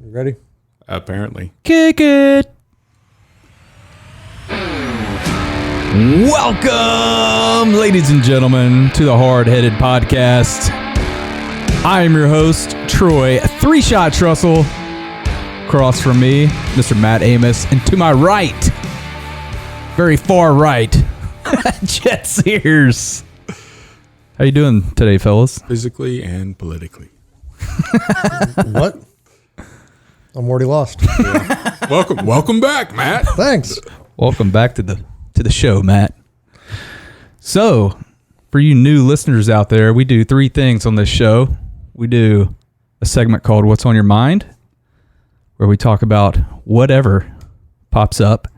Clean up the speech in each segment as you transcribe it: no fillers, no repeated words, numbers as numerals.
You ready? Apparently. Kick it. Welcome, ladies and gentlemen, to the Hardheaded podcast. I am your host, Troy, three-shot Trussell. Across from me, Mr. Matt Amos, and to my right, very far right, Chet Sears. How you doing today, fellas? Physically and politically. What? I'm already lost. Yeah. Welcome back, Matt. Thanks. Welcome back to the show, Matt. So, for you new listeners out there, we do three things on this show. We do a segment called What's on Your Mind, where we talk about whatever pops up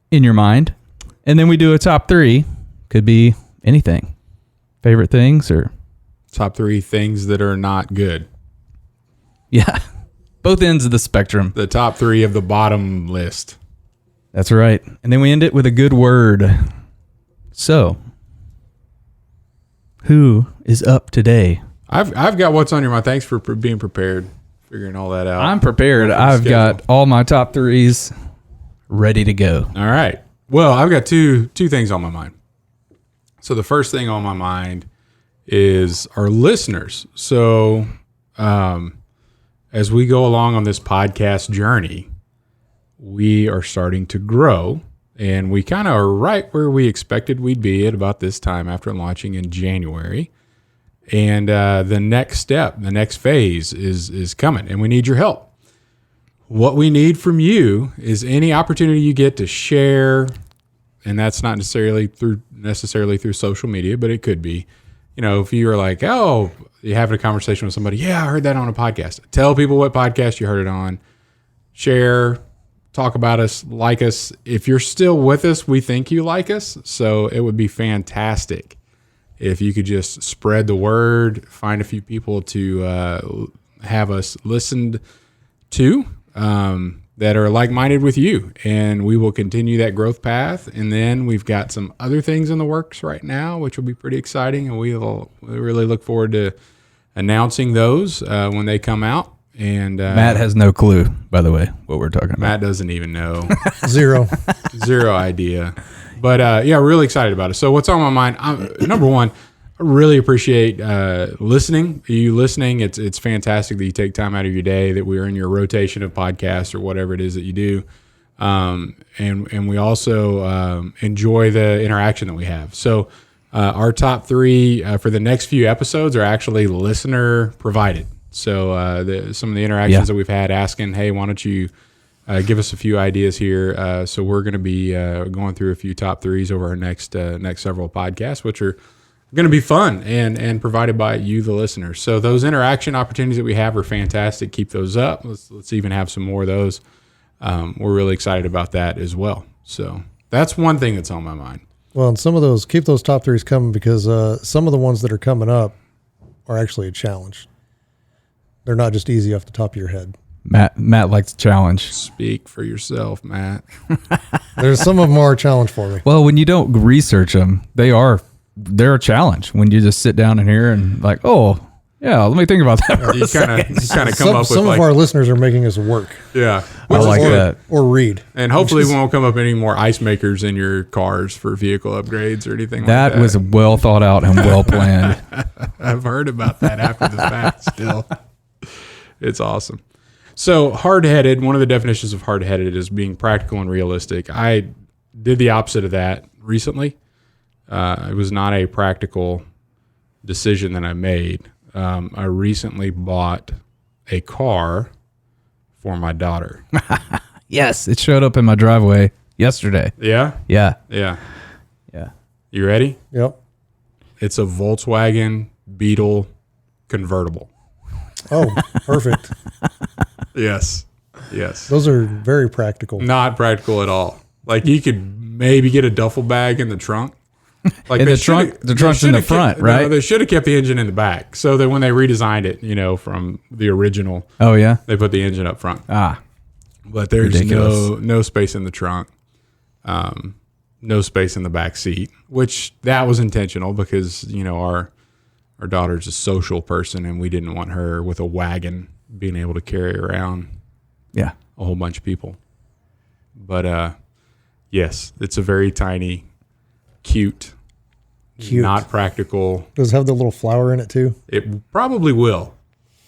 in your mind. And then we do a top three. Could be anything. Favorite things or... Top three things that are not good. Yeah. Both ends of the spectrum. The top three of the bottom list. That's right. And then we end it with a good word. So, who is up today? I've got what's on your mind. Thanks for being prepared, figuring all that out. I'm prepared. I've got all my top threes ready to go. All right. Well, I've got two things on my mind. So the first thing on my mind is our listeners. So as we go along on this podcast journey, we are starting to grow, and we kind of are right where we expected we'd be at about this time after launching in January. And the next step, the next phase is coming, and we need your help. What we need from you is any opportunity you get to share, and that's not necessarily through social media, but it could be. You know, if you're like, oh, you're having a conversation with somebody, yeah, I heard that on a podcast. Tell people what podcast you heard it on. Share, talk about us, like us. If you're still with us, we think you like us. So it would be fantastic if you could just spread the word, find a few people to have us listened to that are like-minded with you, and we will continue that growth path. And then we've got some other things in the works right now, which will be pretty exciting, and we really look forward to announcing those when they come out. And Matt has no clue, by the way, what we're talking about. Matt doesn't even know. Zero idea. But yeah, really excited about it. So what's on my mind? Number one, I really appreciate listening. You listening, it's fantastic that you take time out of your day, that we're in your rotation of podcasts or whatever it is that you do. And we also enjoy the interaction that we have. So our top three for the next few episodes are actually listener provided. So some of the interactions that we've had asking, hey, why don't you give us a few ideas here? So we're going to be going through a few top threes over our next several podcasts, which are going to be fun and provided by you, the listeners. So those interaction opportunities that we have are fantastic. Keep those up. Let's even have some more of those. We're really excited about that as well. So that's one thing that's on my mind. Well, and some of those, keep those top threes coming, because some of the ones that are coming up are actually a challenge. They're not just easy off the top of your head. Matt likes a challenge. Speak for yourself, Matt. There's some of them are a challenge for me. Well, when you don't research them, they're a challenge. When you just sit down in here and like, oh, yeah, let me think about that for a second. You kind of come up with some of our listeners are making us work. Yeah. I like that. Or read. And hopefully we won't come up any more ice makers in your cars for vehicle upgrades or anything like that. That was well thought out and well planned. I've heard about that after the fact still. It's awesome. So hard-headed, one of the definitions of hard-headed is being practical and realistic. I did the opposite of that recently. It was not a practical decision that I made. I recently bought a car for my daughter. Yes, it showed up in my driveway yesterday. Yeah? Yeah. Yeah. Yeah. You ready? Yep. It's a Volkswagen Beetle convertible. Oh, perfect. Yes. Those are very practical. Not practical at all. Like you could maybe get a duffel bag in the trunk. Like in the trunk's in the front, right? No, they should have kept the engine in the back, so that when they redesigned it, from the original. Oh yeah, they put the engine up front. But there's ridiculous. no space in the trunk, no space in the back seat, which that was intentional because our daughter's a social person and we didn't want her with a wagon being able to carry around Yeah. a whole bunch of people. But yes, it's a very tiny, cute, not practical. Does it have the little flower in it too? It probably will.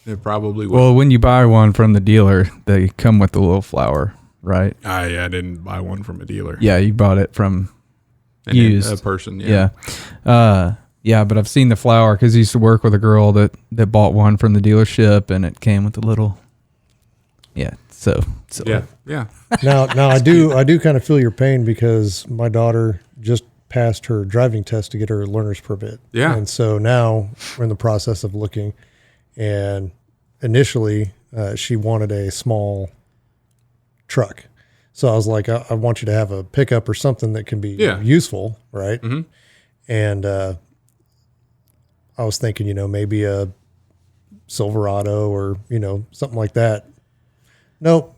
It probably will. Well, when you buy one from the dealer, they come with the little flower, right? I didn't buy one from a dealer. Yeah, you bought it from used. A person. Yeah. Yeah, but I've seen the flower because I used to work with a girl that bought one from the dealership, and it came with the little. Yeah. So. Yeah. Now I do kind of feel your pain because my daughter just passed her driving test to get her learner's permit. Yeah. And so now we're in the process of looking, and initially she wanted a small truck. So I was like, I want you to have a pickup or something that can be useful, right? Mm-hmm. And I was thinking, maybe a Silverado or, something like that. Nope.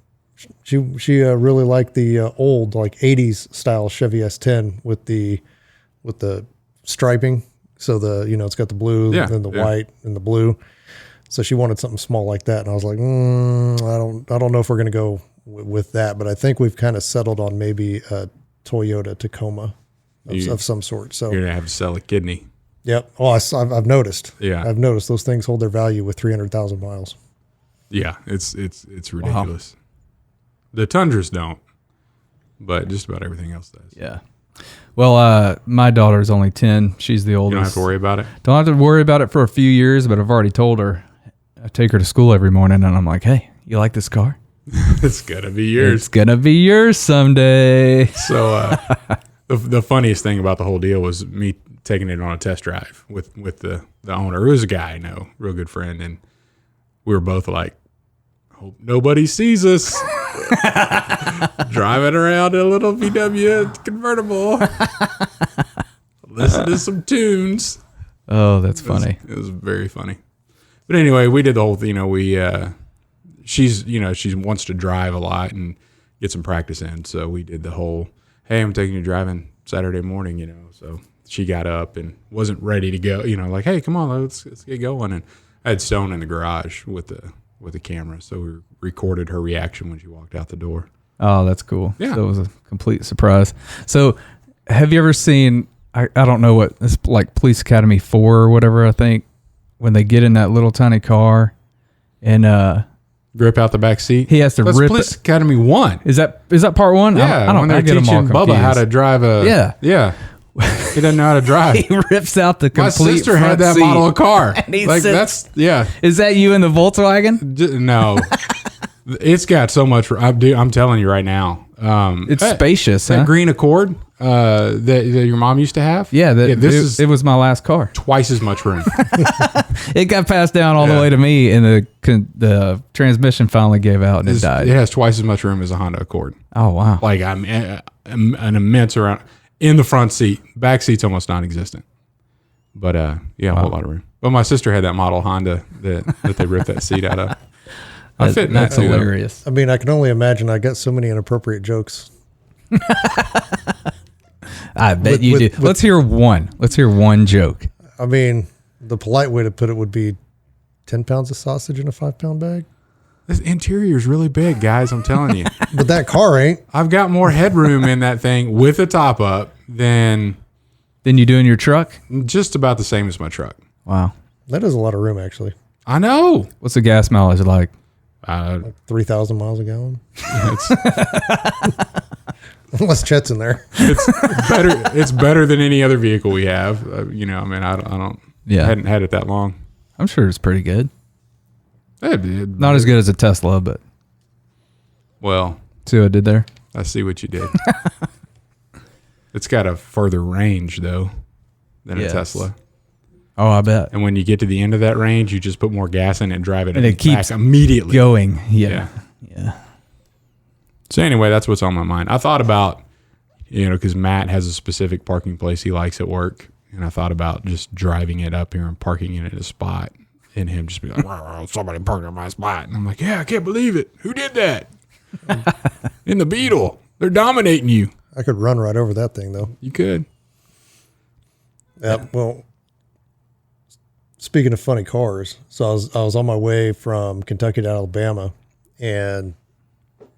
She really liked the old, like 80s style Chevy S10 with the striping. So it's got the blue and the white and the blue. So she wanted something small like that. And I was like, I don't know if we're going to go with that, but I think we've kind of settled on maybe a Toyota Tacoma of some sort. So you're going to have to sell a kidney. Yep. Oh, I've noticed. Yeah. I've noticed those things hold their value with 300,000 miles. Yeah. It's ridiculous. Wow. The Tundras don't, but just about everything else does. Yeah. Well, my daughter's only 10. She's the oldest. You don't have to worry about it? Don't have to worry about it for a few years, but I've already told her. I take her to school every morning, and I'm like, hey, you like this car? It's going to be yours. It's going to be yours someday. So the funniest thing about the whole deal was me taking it on a test drive with the owner. It was a guy I know, real good friend, and we were both like, hope nobody sees us. Driving around in a little VW convertible. Listen to some tunes. Oh, that's funny. It was very funny. But anyway, we did the whole thing. She wants to drive a lot and get some practice in. So we did the whole, hey, I'm taking you driving Saturday morning, So she got up and wasn't ready to go, like, hey, come on, let's get going. And I had Stone in the garage with the camera. So we recorded her reaction when she walked out the door. Oh, that's cool. Yeah. So it was a complete surprise. So have you ever seen, I don't know what, it's like Police Academy 4 or whatever, I think, when they get in that little tiny car and rip out the back seat. He has to rip Police Academy 1. Is that part 1? Yeah, when they're teaching Bubba how to drive a... Yeah. He doesn't know how to drive. He rips out the complete My sister had that seat. model of car. Like that's, yeah. Is that you in the Volkswagen? No. It's got so much. I'm telling you right now. It's spacious. That green Accord that your mom used to have. Yeah, it was my last car. Twice as much room. It got passed down all the way to me, and the transmission finally gave out, and it died. It has twice as much room as a Honda Accord. Oh wow! Like I'm an immense amount in the front seat. Back seat's almost non-existent. But a whole lot of room. But my sister had that model Honda that they ripped that seat out of. I fit in that too. Hilarious. I mean, I can only imagine. I got so many inappropriate jokes. I bet you do. Let's hear one. Let's hear one joke. I mean, the polite way to put it would be 10 pounds of sausage in a 5-pound bag. This interior is really big, guys. I'm telling you. But that car ain't. I've got more headroom in that thing with a top up than you do in your truck. Just about the same as my truck. Wow, that is a lot of room, actually. I know. What's the gas mileage like? Like 3,000 miles a gallon. Unless Chet's in there. It's better than any other vehicle we have. I don't. Yeah. I hadn't had it that long. I'm sure it's pretty good. Not as good as a Tesla, but well, see what I did there? I see what you did. It's got a further range though than a Tesla. Oh, I bet. And when you get to the end of that range, you just put more gas in it and drive it, and it keeps immediately going. Yeah. So anyway, that's what's on my mind. I thought about, because Matt has a specific parking place he likes at work, and I thought about just driving it up here and parking it at a spot, and him just be like, somebody parked in my spot. And I'm like, yeah, I can't believe it. Who did that? In the Beetle. They're dominating you. I could run right over that thing, though. You could. Yeah, well, speaking of funny cars, so I was on my way from Kentucky to Alabama, and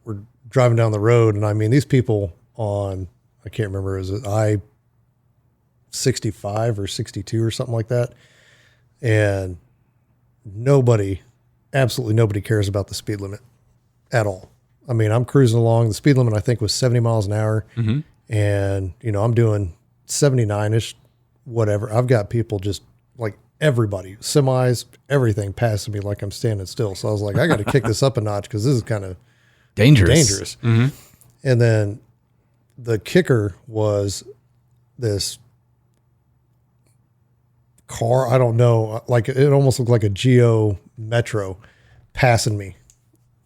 we're driving down the road, and I mean these people on, I can't remember, is it I-65 or 62 or something like that, and absolutely nobody cares about the speed limit at all. I mean, I'm cruising along. The speed limit I think was 70 miles an hour, and I'm doing 79ish, whatever. I've got people just like everybody, semis, everything passing me like I'm standing still. So I was like, I got to kick this up a notch because this is kind of dangerous. Mm-hmm. And then the kicker was this car. I don't know, like it almost looked like a Geo Metro passing me,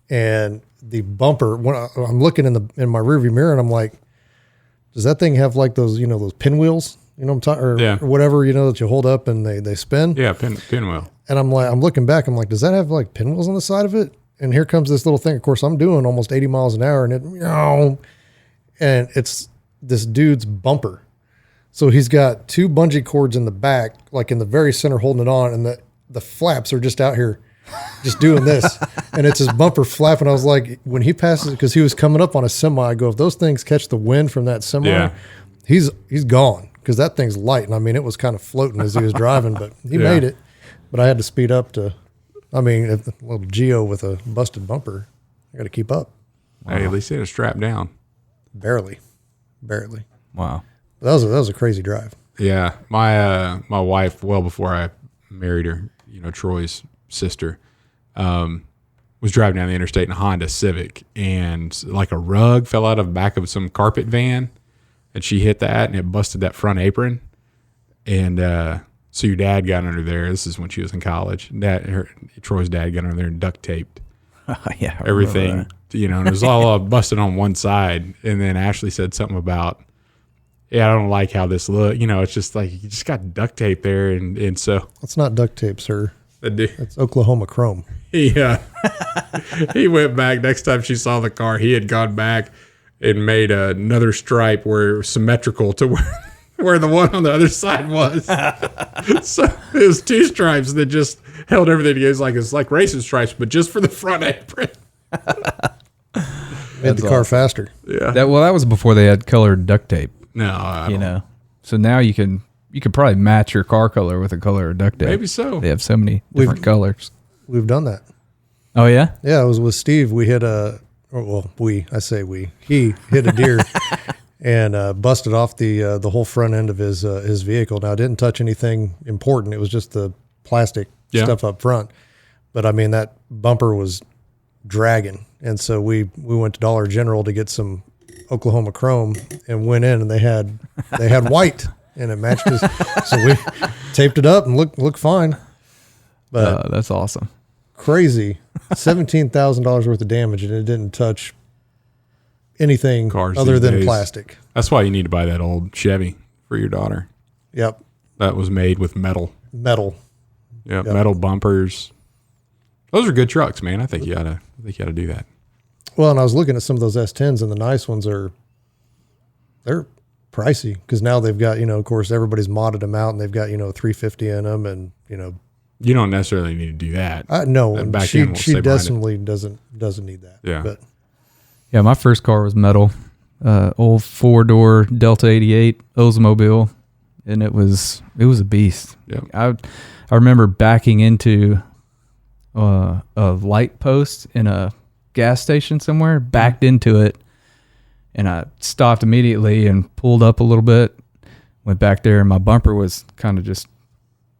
and the bumper. When I'm looking in my rearview mirror, and I'm like, does that thing have like those those pinwheels? I'm talking, or whatever, that you hold up and they spin. Yeah, pinwheel. And I'm looking back, I'm like, does that have like pinwheels on the side of it? And here comes this little thing. Of course, I'm doing almost 80 miles an hour, and and it's this dude's bumper. So he's got two bungee cords in the back, like in the very center, holding it on, and the flaps are just out here, just doing this, and it's his bumper flapping. I was like, when he passes, because he was coming up on a semi, I go, if those things catch the wind from that semi, he's gone. Because that thing's light, and I mean, it was kind of floating as he was driving, but he made it. But I had to speed up a little Geo with a busted bumper, I got to keep up. Hey, at least he had a strap down. Barely. Wow. That was a crazy drive. Yeah, my wife, well before I married her, Troy's sister, was driving down the interstate in a Honda Civic, and like a rug fell out of the back of some carpet van. And she hit that, and it busted that front apron. And so your dad got under there. This is when she was in college. Troy's dad got under there and duct taped everything. And it was all busted on one side. And then Ashley said something about, I don't like how this look. It's just like you just got duct tape there, and so that's not duct tape, sir. That's Oklahoma chrome. Yeah, he went back. Next time she saw the car, he had gone back and made another stripe where it was symmetrical to where the one on the other side was. So it was two stripes that just held everything together. It's like racing stripes, but just for the front apron. Made the car faster. Yeah. That was before they had colored duct tape. No, I don't. So now you can probably match your car color with a color of duct tape. Maybe so. They have so many different colors. We've done that. Oh yeah? Yeah, it was with Steve. We hit he hit a deer and busted off the whole front end of his vehicle. Now, it didn't touch anything important. It was just the plastic stuff up front. But I mean, that bumper was dragging. And so we went to Dollar General to get some Oklahoma chrome and went in, and they had white, and it matched his. So we taped it up and looked fine. But that's awesome. Crazy. $17,000 worth of damage, and it didn't touch anything Cars other these than days. plastic. That's why you need to buy that old Chevy for your daughter. Yep. That was made with metal. Yep. Metal bumpers. Those are good trucks, man. I think you ought to do that. Well, and I was looking at some of those S10s, and the nice ones they're pricey because now they've got, of course, everybody's modded them out, and they've got, 350 in them, and you don't necessarily need to do that. No, she definitely doesn't need that. Yeah. But yeah, my first car was metal, old 4-door Delta 88 Oldsmobile, and it was a beast. Yep. I remember backing into a light post in a gas station somewhere, backed into it, and I stopped immediately and pulled up a little bit, went back there, and my bumper was kind of just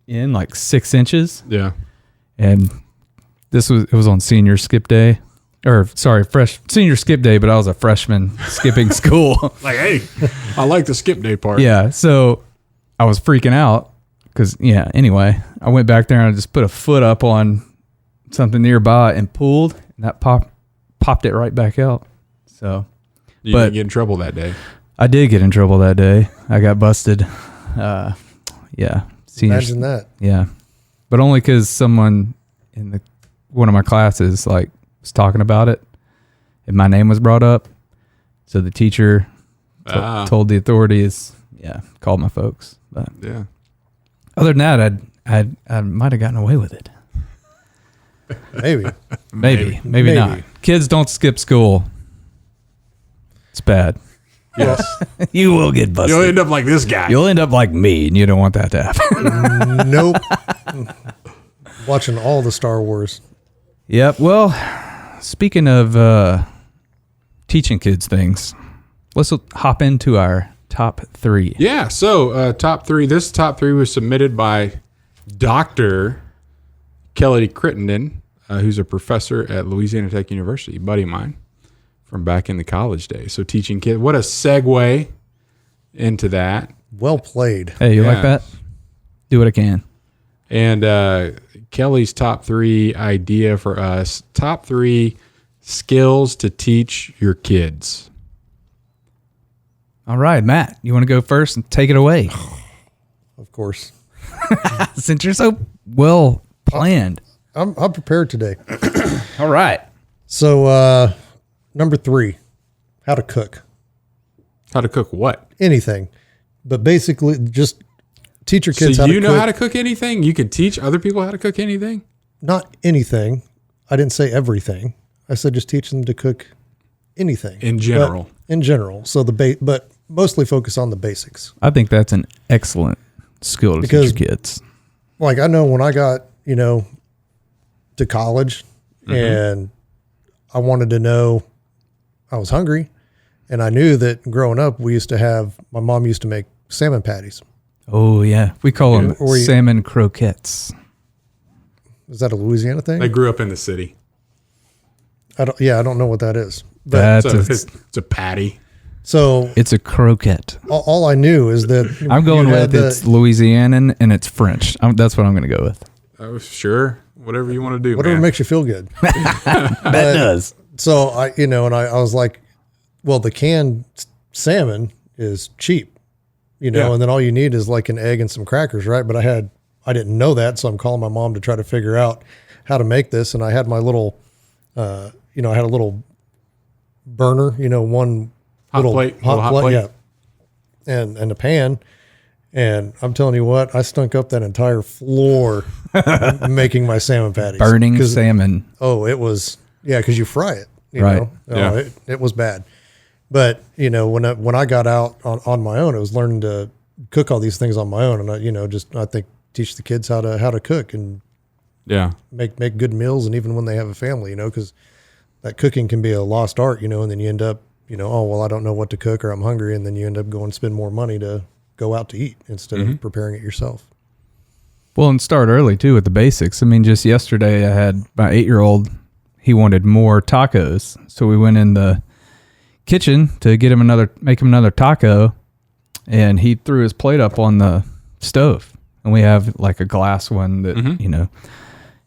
in like 6 inches. Yeah. And it was on senior skip day, senior skip day, but I was a freshman skipping school. Like, hey, I like the skip day part. Yeah. So I was freaking out because, anyway, I went back there and I just put a foot up on something nearby and pulled, and that popped it right back out. So You didn't get in trouble that day. I did get in trouble that day. I got busted. Seniors, imagine that. Yeah. But only because someone in one of my classes was talking about it, and my name was brought up. So the teacher told the authorities, called my folks. But yeah. other than that, I might have gotten away with it. Maybe. Maybe not. Kids don't skip school. It's bad. Yes. You will get busted. You'll end up like this guy. You'll end up like me, and you don't want that to happen. Nope. Watching all the Star Wars. Yep. Well, speaking of teaching kids things, let's hop into our top 3. Yeah. So top 3. This top 3 was submitted by Dr. Kelly Crittenden, who's a professor at Louisiana Tech University, a buddy of mine from back in the college days. So teaching kids. What a segue into that. Well played. Hey, you like that? Do what I can. And Kelly's top 3 idea for us, top 3 skills to teach your kids. All right, Matt, you want to go first and take it away? Of course. Since you're so well planned. I'm prepared today. All right. So, number 3, how to cook. How to cook what? Anything. But basically, just teach your kids how to cook. So you know how to cook anything? You can teach other people how to cook anything? Not anything. I didn't say everything. I said just teach them to cook anything. In general. In general. So but mostly focus on the basics. I think that's an excellent skill to teach your kids. Like I know when I got, to college and I wanted to know, I was hungry and I knew that growing up, my mom used to make salmon patties. Oh, yeah. We call them salmon croquettes. Is that a Louisiana thing? They grew up in the city. I don't know what that is. But It's a patty. So it's a croquette. All I knew is that I'm going with it's Louisianan and it's French. That's what I'm going to go with. Oh, sure. Whatever you want to do. Whatever man. makes you feel good. That does. So and I was like, well, the canned salmon is cheap, and then all you need is like an egg and some crackers, right? But I didn't know that. So I'm calling my mom to try to figure out how to make this. And I had my little, I had a little burner, one hot plate, yeah. And a pan. And I'm telling you what, I stunk up that entire floor making my salmon patties. Burning salmon. Oh, it was, because you fry it, right. know. Oh, it was bad. But, when I got out on my own, it was learning to cook all these things on my own. And I think teach the kids how to cook and make good meals. And even when they have a family, because that cooking can be a lost art, and then you end up, oh, well, I don't know what to cook or I'm hungry. And then you end up going to spend more money to go out to eat instead of preparing it yourself. Well, and start early too with the basics. I mean, just yesterday I had my 8-year-old, he wanted more tacos. So we went in the kitchen to make him another taco, and he threw his plate up on the stove. And we have like a glass one that,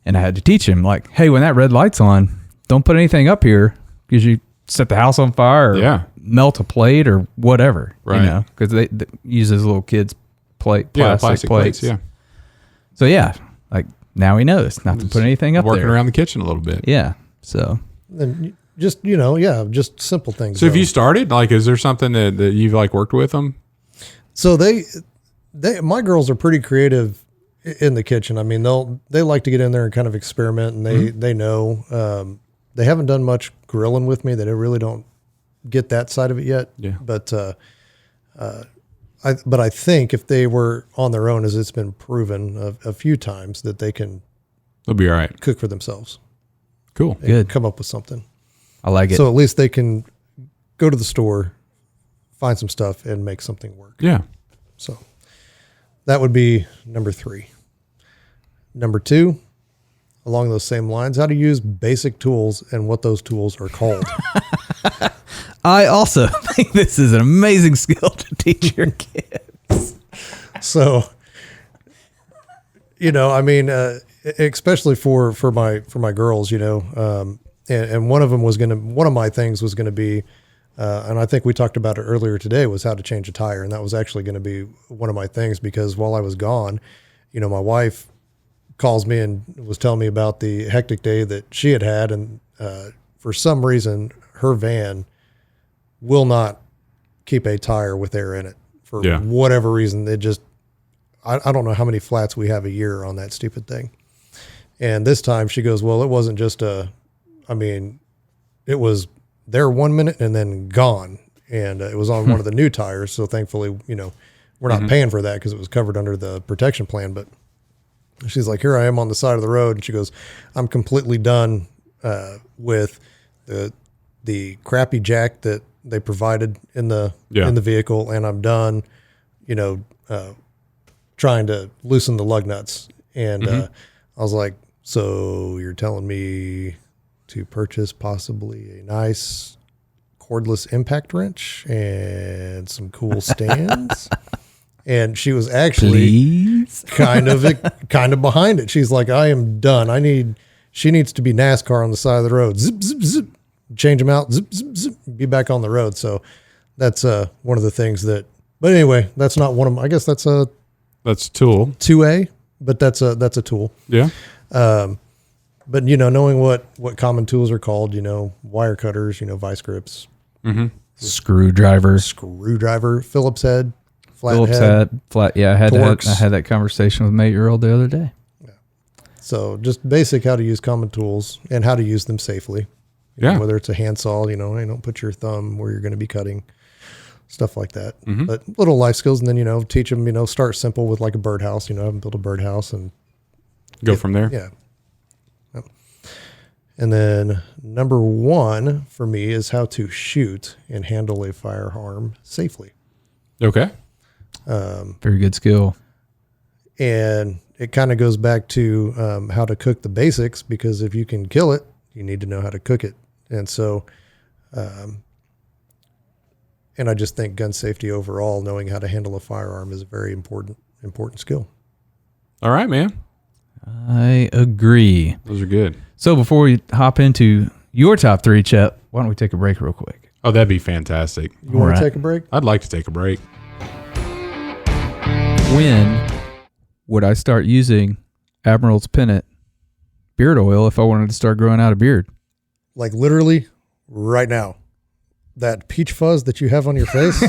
and I had to teach him like, hey, when that red light's on, don't put anything up here because you set the house on fire or melt a plate or whatever, right? Because they use those little kids' plastic plates. Yeah. So like now he knows not to put anything up working there. around the kitchen a little bit. Yeah. So and just just simple things. So have you started? Like, is there something that you've like worked with them? So my girls are pretty creative in the kitchen. I mean, they like to get in there and kind of experiment, and they know. They haven't done much grilling with me. They really don't get that side of it yet. Yeah. But I think if they were on their own, as it's been proven a few times, that they'll be all right. Cook for themselves. Cool. Good. Come up with something. I like it. So at least they can go to the store, find some stuff, and make something work. Yeah. So that would be number 3. Number 2, along those same lines, how to use basic tools and what those tools are called. I also think this is an amazing skill to teach your kids. So, especially for my girls, and one of my things was going to be, and I think we talked about it earlier today, was how to change a tire. And that was actually going to be one of my things, because while I was gone, my wife calls me and was telling me about the hectic day that she had. And for some reason, her van will not keep a tire with air in it for whatever reason. I don't know how many flats we have a year on that stupid thing. And this time she goes, well, it wasn't just it was there 1 minute and then gone. And it was on one of the new tires. So thankfully, we're not paying for that because it was covered under the protection plan. But she's like, here I am on the side of the road. And she goes, I'm completely done with the crappy jack that they provided in the vehicle. And I'm done, trying to loosen the lug nuts. And I was like, so you're telling me to purchase possibly a nice cordless impact wrench and some cool stands? And she was actually kind of behind it. She's like, I am done. She needs to be NASCAR on the side of the road. Zip, zip, zip. Change them out. Zip, zip, zip. Be back on the road. So that's one of the things that. But anyway, that's not one of them. I guess that's a tool 2A, but that's a tool. Yeah. But knowing what common tools are called, wire cutters, vice grips, screwdriver, Phillips head, flat. Yeah, I had that conversation with my 8-year-old the other day. Yeah. So just basic how to use common tools and how to use them safely. Yeah. Whether it's a handsaw, don't put your thumb where you're going to be cutting, stuff like that. But little life skills, and then teach them. Start simple with like a birdhouse. Have them build a birdhouse and go from there. Yeah. And then number 1 for me is how to shoot and handle a firearm safely. Okay. Very good skill. And it kind of goes back to how to cook the basics, because if you can kill it, you need to know how to cook it. And so, and I just think gun safety overall, knowing how to handle a firearm is a very important skill. All right, man. I agree. Those are good. So before we hop into your top 3, Chet, why don't we take a break real quick? Oh, that'd be fantastic. You want to take a break? I'd like to take a break. When would I start using Admiral's Pennant beard oil if I wanted to start growing out a beard? Like literally right now. That peach fuzz that you have on your face,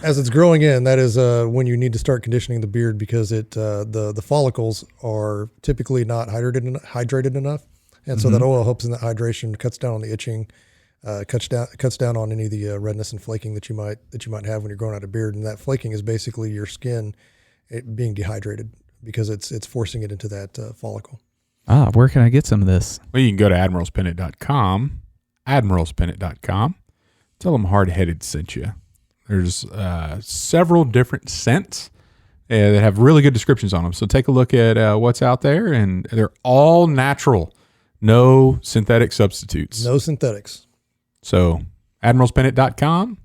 as it's growing in, that is when you need to start conditioning the beard, because the follicles are typically not hydrated enough, and so that oil helps in that hydration, cuts down on the itching, cuts down on any of the redness and flaking that you might have when you're growing out a beard. And that flaking is basically your skin being dehydrated because it's forcing it into that follicle. Where can I get some of this? Well, you can go to admiralspennant.com. admiralspennant.com. Tell them Hardheaded sent you. There's several different scents that have really good descriptions on them. So take a look at what's out there, and they're all natural. No synthetic substitutes. No synthetics. So admiralspennant.com.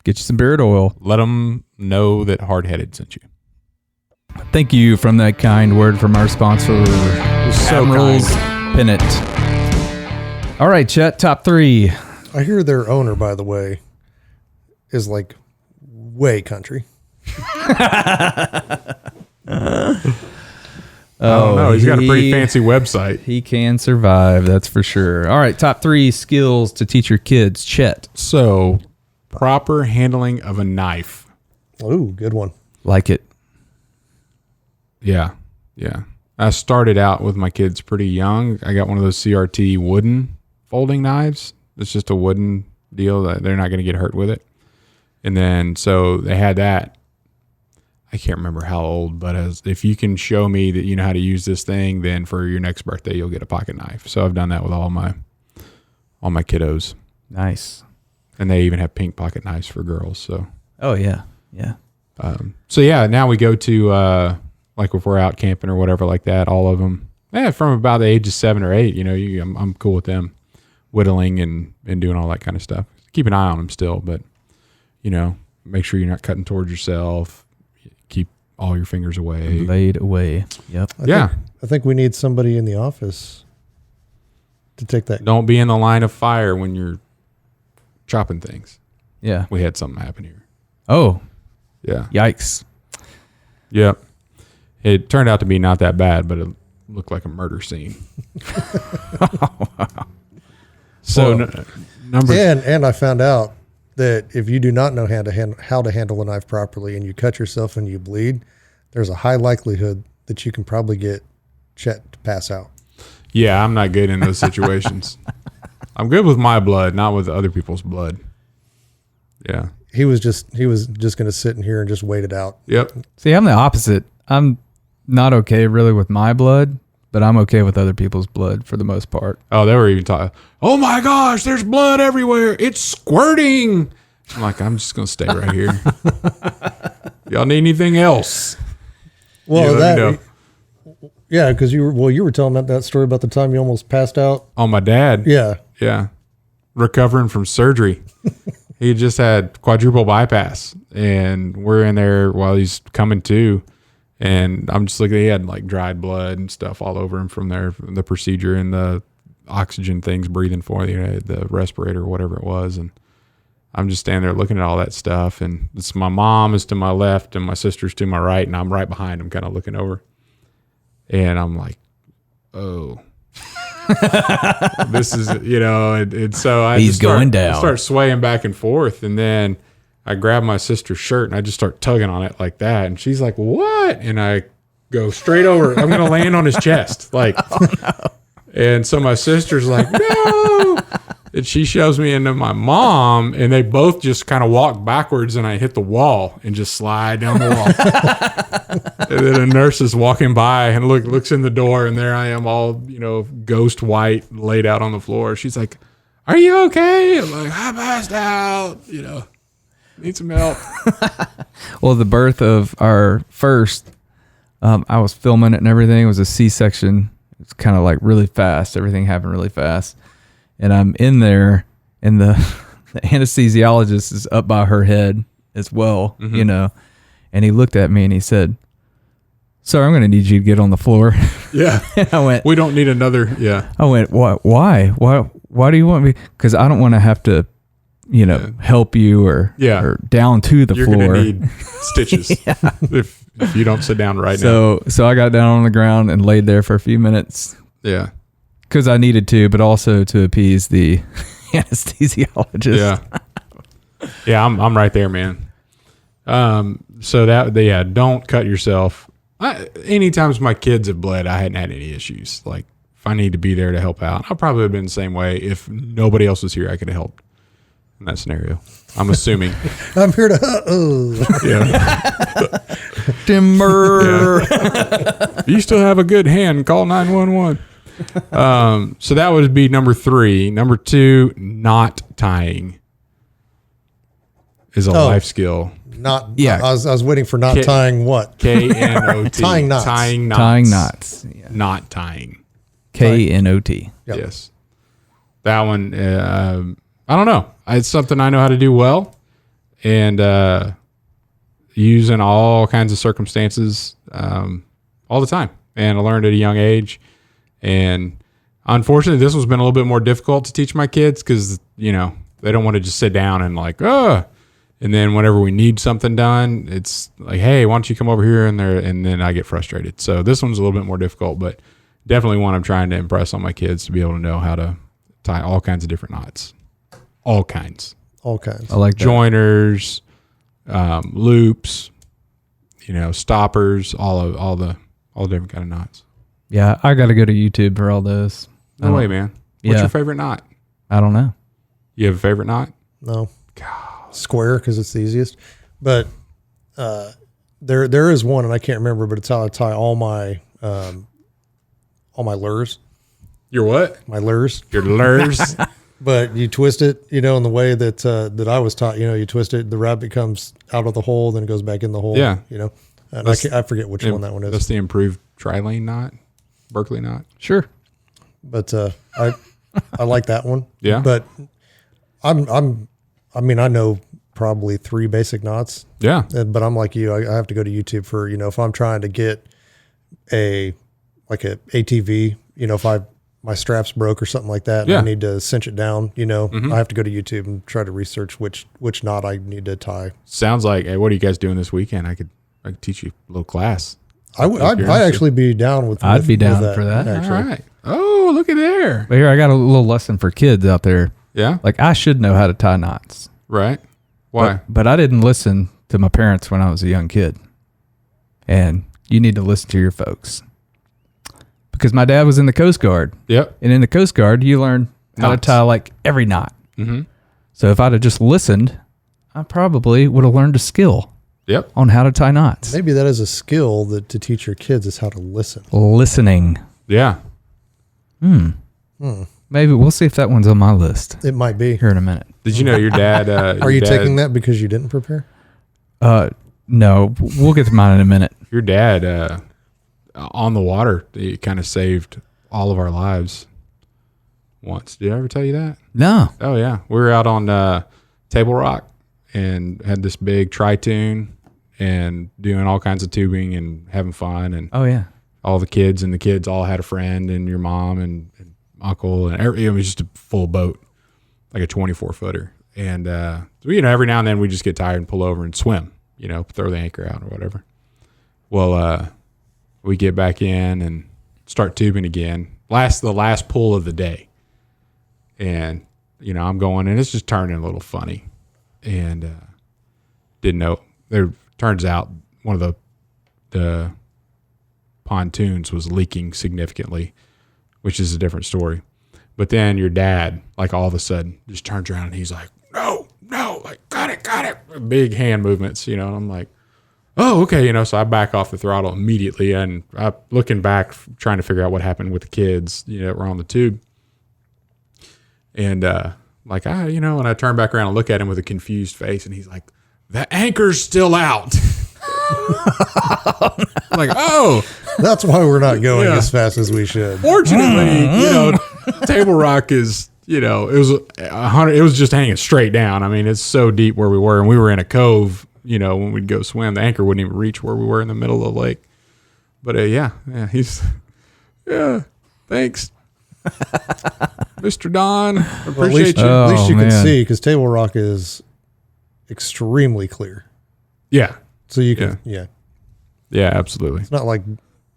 Get you some beard oil. Let them know that Hardheaded sent you. Thank you from that kind word from our sponsor, Admiral's Pennant. All right, Chet, top 3. I hear their owner, by the way, is like way country. Oh no, he's got a pretty fancy website. He can survive, that's for sure. All right, top 3 skills to teach your kids, Chet. So, proper handling of a knife. Ooh, good one. Like it. Yeah. I started out with my kids pretty young. I got one of those CRT wooden folding knives. It's just a wooden deal that they're not going to get hurt with it. And then, so they had that. I can't remember how old, but if you can show me that you know how to use this thing, then for your next birthday, you'll get a pocket knife. So I've done that with all my kiddos. Nice. And they even have pink pocket knives for girls. So. Oh yeah. So yeah, now we go to, like if we're out camping or whatever like that, all of them, from about the age of 7 or 8, I'm cool with them whittling and doing all that kind of stuff. Keep an eye on them still, but make sure you're not cutting towards yourself. Keep all your fingers away. Laid away. Yep. I think we need somebody in the office to take that. Don't be in the line of fire when you're chopping things. Yeah. We had something happen here. Oh. Yeah. Yikes. Yep. It turned out to be not that bad, but it looked like a murder scene. Oh, wow. So and I found out that if you do not know how to handle a knife properly and you cut yourself and you bleed, there's a high likelihood that you can probably get Chet to pass out. Yeah, I'm not good in those situations. I'm good with my blood, not with other people's blood. Yeah. He was just going to sit in here and just wait it out. Yep. See, I'm the opposite. I'm not okay really with my blood, but I'm okay with other people's blood for the most part. Oh, they were even talking, oh my gosh, there's blood everywhere. It's squirting. I'm like, I'm just going to stay right here. Y'all need anything else? Well, let me know. Yeah, because you were telling about that story about the time you almost passed out. On my dad. Yeah. Yeah. Recovering from surgery. He just had quadruple bypass, and we're in there while he's coming to, and I'm just looking, he had like dried blood and stuff all over him from there, from the procedure and the oxygen things breathing for the respirator or whatever it was. And I'm just standing there looking at all that stuff, and it's my mom is to my left and my sister's to my right, and I'm right behind him kind of looking over. And I'm like, oh, this is, and so he's going down. I start swaying back and forth, and then I grab my sister's shirt and I just start tugging on it like that. And she's like, what? And I go straight over. I'm going to land on his chest. Like, oh, no. And so my sister's like, no. And she shoves me into my mom, and they both just kind of walk backwards, and I hit the wall and just slide down the wall. And then a nurse is walking by and looks in the door, and there I am all, ghost white, laid out on the floor. She's like, are you okay? I'm like, I passed out, need some help. Well, the birth of our first, I was filming it and everything. It was a C-section. It's kind of like really fast. Everything happened really fast. And I'm in there, and the anesthesiologist is up by her head as well, and he looked at me and he said, sir, I'm going to need you to get on the floor. Yeah. And I went, we don't need another. Yeah. I went, what? Why? Why do you want me? Because I don't want to have to, help you or down to the You're floor. You're going to need stitches if you don't sit down right now. So I got down on the ground and laid there for a few minutes. Yeah. Because I needed to, but also to appease the anesthesiologist. Yeah. Yeah, I'm right there, man. So don't cut yourself. Anytime my kids have bled, I hadn't had any issues. Like, if I need to be there to help out, I probably would have been the same way. If nobody else was here, I could have helped in that scenario. I'm assuming. I'm here to, Yeah. Timber. Yeah. You still have a good hand, call 911. So that would be number 3. Number 2, knot tying is a life skill. Not, yeah. I was waiting for not tying what? K-N-O-T. Tying knots. Tying knots. Tying knots. Yeah. Knot tying. K-N-O-T. Yep. Yes. That one, I don't know. It's something I know how to do well, and use in all kinds of circumstances all the time. And I learned at a young age. And unfortunately, this one's been a little bit more difficult to teach my kids because, they don't want to just sit down and like, and then whenever we need something done, it's like, hey, why don't you come over here? And then I get frustrated. So this one's a little bit more difficult, but definitely one I'm trying to impress on my kids to be able to know how to tie all kinds of different knots. All kinds. I like that. Joiners, loops, stoppers, all the different kind of knots. Yeah, I got to go to YouTube for all those. No way, man. What's your favorite knot? I don't know. You have a favorite knot? No. God. Square, because it's the easiest. But there is one, and I can't remember, but it's how I tie all my lures. Your what? My lures. Your lures. But you twist it, in the way that I was taught. You twist it, the rabbit comes out of the hole, then it goes back in the hole. Yeah. And I forget which one that one is. That's the improved tri-lane knot, Berkeley knot. Sure. But I like that one. Yeah. But I know probably 3 basic knots. Yeah. But I'm like you. I have to go to YouTube for, if I'm trying to get a ATV, if my strap's broke or something like that, and I need to cinch it down, I have to go to YouTube and try to research which knot I need to tie. Sounds like, hey, what are you guys doing this weekend? I could teach you a little class. I'd actually be down with. I'd be down with for that. Actually. All right. Oh, look at there. But here, I got a little lesson for kids out there. Yeah. Like, I should know how to tie knots. Right. Why? But I didn't listen to my parents when I was a young kid. And you need to listen to your folks. Because my dad was in the Coast Guard. Yep. And in the Coast Guard, you learn how Knots. to tie like every knot. Mm-hmm. So if I'd have just listened, I probably would have learned a skill Yep. on how to tie knots. Maybe that is a skill that to teach your kids is how to listen. Listening. Yeah. Maybe we'll see if that one's on my list It might be. here in a minute. Did you know your dad? Are you taking that because you didn't prepare? No, we'll get to mine in a minute. Your dad on the water, he kind of saved all of our lives once. Did I ever tell you that? No. Oh yeah, we were out on Table Rock and had this big tri-tune and doing all kinds of tubing and having fun, and Oh, yeah. all the kids all had a friend, and your mom and uncle, and it was just a full boat, like a 24-footer. And so, every now and then we just get tired and pull over and swim, throw the anchor out or whatever. Well, we get back in and start tubing again. The last pull of the day, and I'm going, and it's just turning a little funny, and didn't know. There turns out one of the pontoons was leaking significantly, which is a different story. But then your dad, like, all of a sudden just turns around and he's like, no, like, got it. Big hand movements, and I'm like, oh, okay, so I back off the throttle immediately, and I'm looking back, trying to figure out what happened with the kids, that were on the tube. And and I turn back around and look at him with a confused face, and he's like, the anchor's still out. I'm like, oh, That's why we're not going as fast as we should. fortunately, Table Rock is, it was just hanging straight down. I mean, it's so deep where we were, and we were in a cove. When we'd go swim, the anchor wouldn't even reach where we were in the middle of the lake. But thanks, Mr. Don. Well, Appreciate you. at least you can man. see, because Table Rock is extremely clear. Yeah, So you can, yeah. yeah, absolutely. It's not like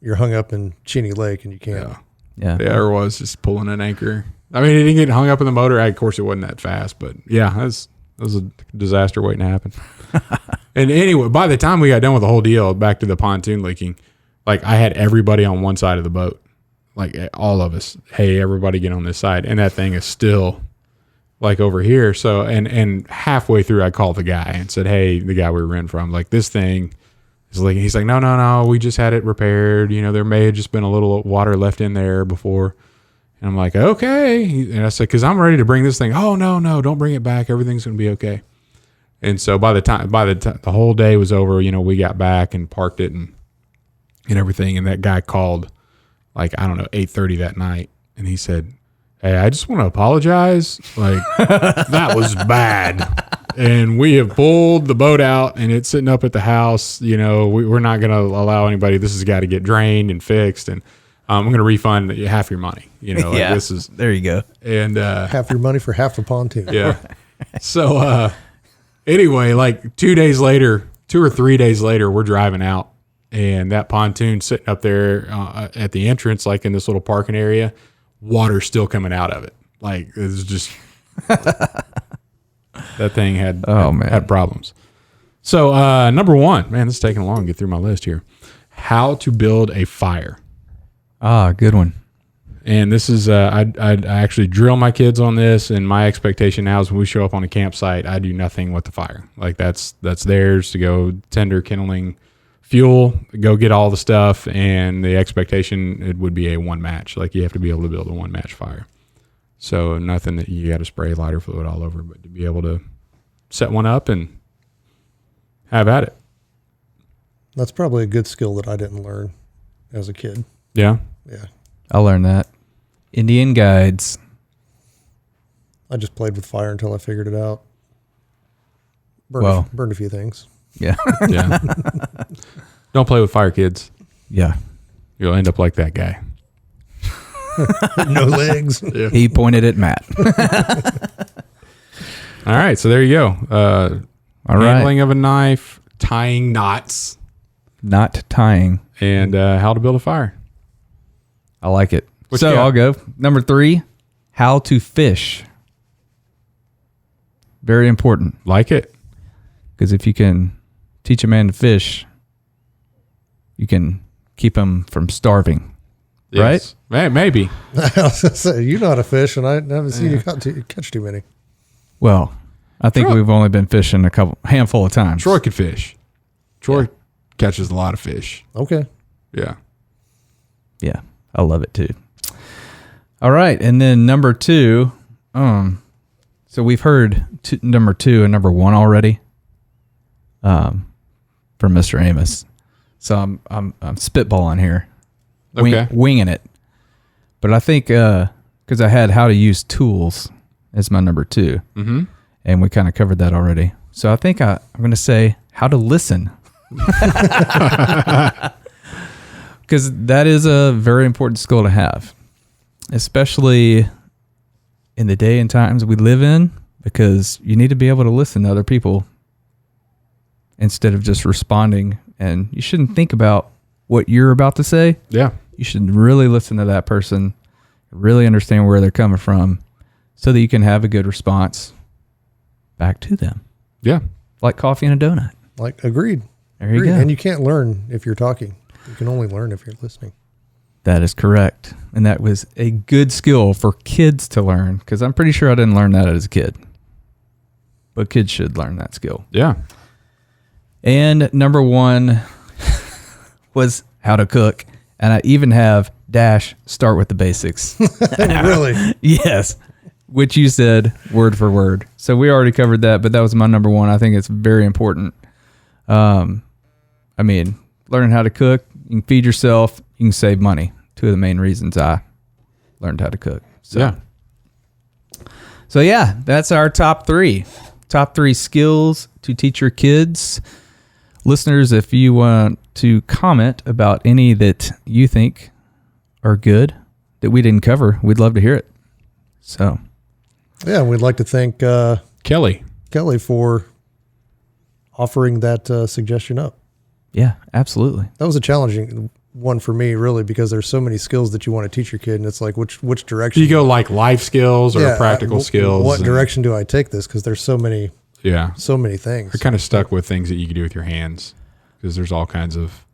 you're hung up in Cheney Lake and you can't. Yeah. Yeah. Yeah, or was just pulling an anchor. I mean, it didn't get hung up in the motor. Of course, it wasn't that fast, but yeah, that was a disaster waiting to happen. And anyway, by the time we got done with the whole deal, back to the pontoon leaking, like, I had everybody on one side of the boat, like, all of us. Hey, everybody get on this side, and that thing is still like over here. So, and halfway through, I called the guy and said, hey, the guy we were renting from, like, this thing is leaking. He's like, no, we just had it repaired. There may have just been a little water left in there before. And I'm like, okay. And I said, because I'm ready to bring this thing. Oh, no, don't bring it back. Everything's going to be okay. And so by the time the whole day was over, we got back and parked it and everything. And that guy called, like, I don't know, 8:30 that night. And he said, hey, I just want to apologize. Like, that was bad. And we have pulled the boat out, and it's sitting up at the house. We're not going to allow anybody. This has got to get drained and fixed. And I'm going to refund half your money. Yeah. This is, There you go. and Half your money for half the pontoon. yeah. So anyway, like 2 or 3 days later, we're driving out, and that pontoon sitting up there at the entrance, like in this little parking area, water still coming out of it. Like, it was just that thing had problems. So number one, man, this is taking long to get through my list here. How to build a fire. Ah, good one. And this is, I actually drill my kids on this, and my expectation now is when we show up on a campsite, I do nothing with the fire. Like, that's theirs to go tender kindling fuel, go get all the stuff, and the expectation, it would be a one match. Like, you have to be able to build a one match fire. So nothing that you got to spray lighter fluid all over, but to be able to set one up and have at it. That's probably a good skill that I didn't learn as a kid. Yeah. Yeah. I learned that. Indian guides. I just played with fire until I figured it out. Burned a few things. Yeah. Yeah. Don't play with fire, kids. Yeah. You'll end up like that guy. No legs. Yeah. He pointed at Matt. All right. So there you go. All right. Handling of a knife, tying knots, Not tying. and how to build a fire. I like it. What So you got? I'll go. Number 3, how to fish. Very important. Like it. Because if you can teach a man to fish, you can keep him from starving. Yes. Right? Maybe. I was gonna say, you know how to fish, and I haven't seen you catch too many. Well, I think Troy. we've only been fishing a handful of times. Troy could fish. Troy catches a lot of fish. Okay. Yeah. Yeah, I love it too. All right, and then number 2. So we've heard number 2 and number 1 already. From Mr. Amos. So I'm spitballing here, Okay. winging it. But I think because I had how to use tools as my number 2, and we kind of covered that already. So I think I'm going to say how to listen. Because that is a very important skill to have, especially in the day and times we live in, because you need to be able to listen to other people instead of just responding. And you shouldn't think about what you're about to say. Yeah. You should really listen to that person, really understand where they're coming from, so that you can have a good response back to them. Yeah. Like coffee and a donut. Like, agreed. There you Agreed. go. And you can't learn if you're talking. You can only learn if you're listening. That is correct. And that was a good skill for kids to learn, because I'm pretty sure I didn't learn that as a kid. But kids should learn that skill. Yeah. And number 1 was how to cook. And I even have start with the basics. Really? Yes. Which you said word for word. So we already covered that, but that was my number 1. I think it's very important. I mean, learning how to cook, you can feed yourself, you can save money. 2 of the main reasons I learned how to cook. So yeah, that's our top 3. Top 3 skills to teach your kids. Listeners, if you want to comment about any that you think are good that we didn't cover, we'd love to hear it. So, Yeah, we'd like to thank Kelly. for offering that suggestion up. yeah, absolutely. That was a challenging one for me, really, because there's so many skills that you want to teach your kid, and it's like, which direction? Do you go like life skills or practical skills? What direction do I take this? Because there's so many things. You're kind of stuck with things that you can do with your hands, because there's all kinds of,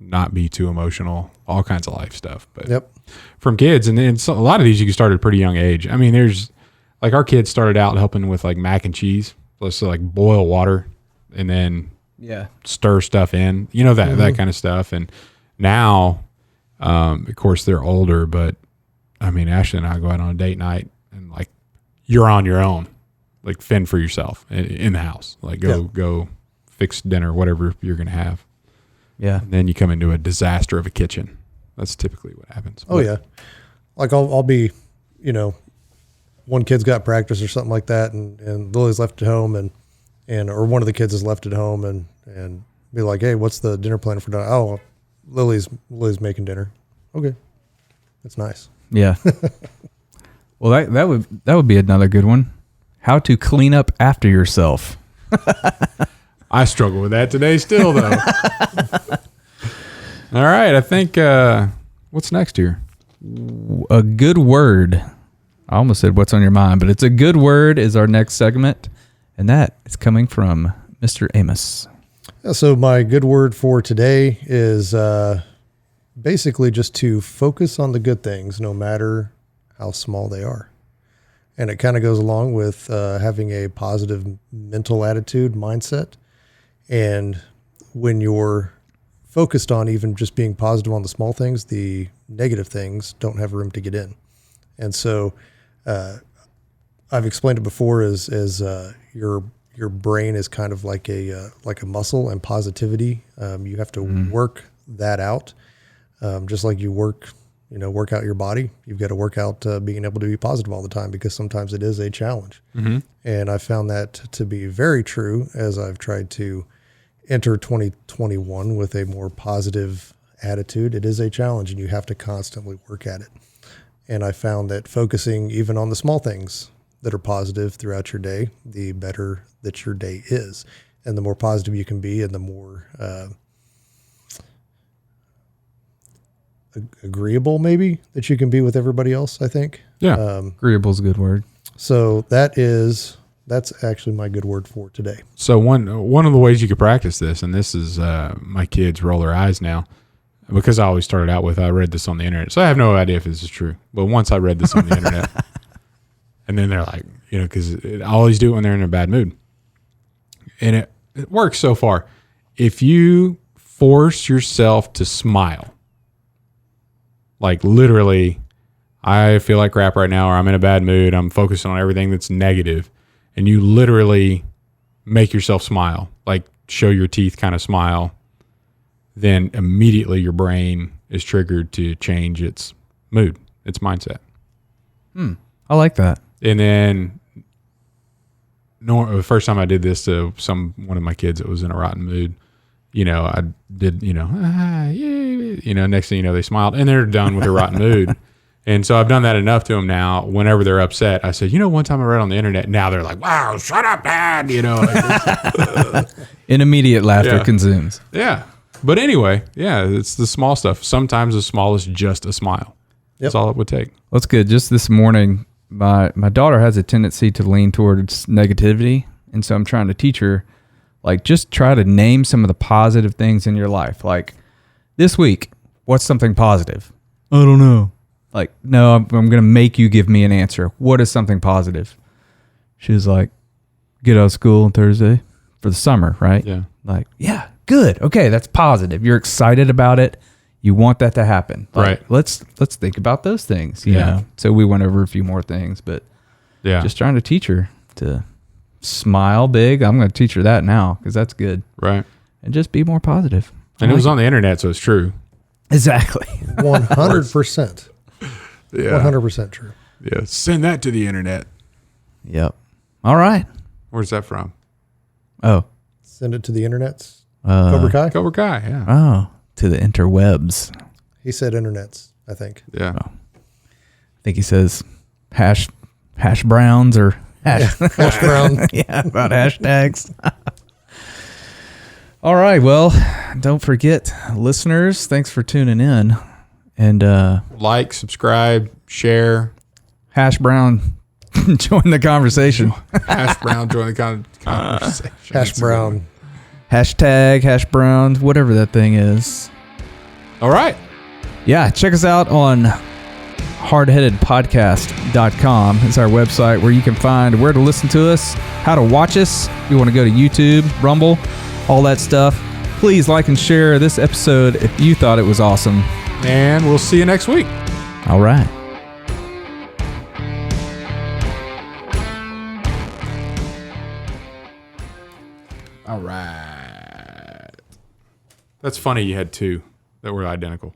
not be too emotional, all kinds of life stuff. But from kids, and then a lot of these you can start at a pretty young age. I mean, there's like our kids started out helping with like mac and cheese. Let's like boil water and then stir stuff in, that kind of stuff. And now, of course, they're older, but I mean, Ashley and I go out on a date night and like you're on your own, like fend for yourself in the house, like go fix dinner, whatever you're going to have. Yeah. And then you come into a disaster of a kitchen. That's typically what happens. Oh, yeah. Like I'll be, one kid's got practice or something like that, and Lily's left at home, or one of the kids is left at home, and be like, hey, what's the dinner plan for dinner? Oh, Lily's making dinner. Okay. That's nice. Yeah. Well, that would be another good one. How to clean up after yourself. I struggle with that today still, though. All right. I think, what's next here? A good word. I almost said what's on your mind, but it's a good word is our next segment. And that is coming from Mr. Amos. Yeah, so my good word for today is basically just to focus on the good things, no matter how small they are. And it kind of goes along with having a positive mental attitude, mindset. And when you're focused on even just being positive on the small things, the negative things don't have room to get in. And so I've explained it before as your brain is kind of like a muscle, and positivity. You have to work that out, just like you work out your body. You've got to work out being able to be positive all the time, because sometimes it is a challenge. And I found that to be very true as I've tried to enter 2021 with a more positive attitude. It is a challenge, and you have to constantly work at it. And I found that focusing even on the small things that are positive throughout your day, the better that your day is. And the more positive you can be, and the more agreeable maybe that you can be with everybody else, I think. Yeah. Agreeable is a good word. So that's actually my good word for today. So one of the ways you could practice this, and this is my kids roll their eyes now, because I always started out with, I read this on the internet. So I have no idea if this is true. But once I read this on the internet, and then they're like, because I always do it when they're in a bad mood. And it works so far. If you force yourself to smile, like literally, I feel like crap right now, or I'm in a bad mood, I'm focusing on everything that's negative, and you literally make yourself smile, like show your teeth kind of smile, then immediately your brain is triggered to change its mood, its mindset. I like that. And then the first time I did this to one of my kids that was in a rotten mood, I did, next thing you know, they smiled and they're done with their rotten mood. And so I've done that enough to them now. Whenever they're upset, I said, one time I read on the internet, now they're like, wow, shut up, Dad. An immediate laughter consumes. Yeah. But anyway, it's the small stuff. Sometimes the small is just a smile. That's all it would take. That's good. Just this morning, my daughter has a tendency to lean towards negativity. And so I'm trying to teach her, like, just try to name some of the positive things in your life. Like, this week, what's something positive? I don't know. Like, no, I'm going to make you give me an answer. What is something positive? She was like, get out of school on Thursday for the summer, right? Yeah. Like, yeah, good. Okay, that's positive. You're excited about it. You want that to happen. Like, right. Let's think about those things, you know? So we went over a few more things, but just trying to teach her to smile big. I'm going to teach her that now because that's good. Right. And just be more positive. And it was on the internet, so it's true. Exactly. 100%. Yeah. 100% true. Yeah. Send that to the internet. Yep. All right. Where's that from? Oh. Send it to the internets. Cobra Kai? Cobra Kai, yeah. Oh. To the interwebs. He said internets, I think. Yeah. Oh. I think he says hash browns or hash brown. Yeah, about hashtags. All right. Well, don't forget, listeners, thanks for tuning in. And like, subscribe, share. Hash brown, join the conversation. Hash brown, join the conversation. Hash brown. Hashtag hash browns, whatever that thing is. All right. Yeah, check us out on hardheadedpodcast.com. It's our website where you can find where to listen to us, how to watch us. If you want to go to YouTube, Rumble, all that stuff. Please like and share this episode if you thought it was awesome. And we'll see you next week. All right. All right. That's funny you had two that were identical.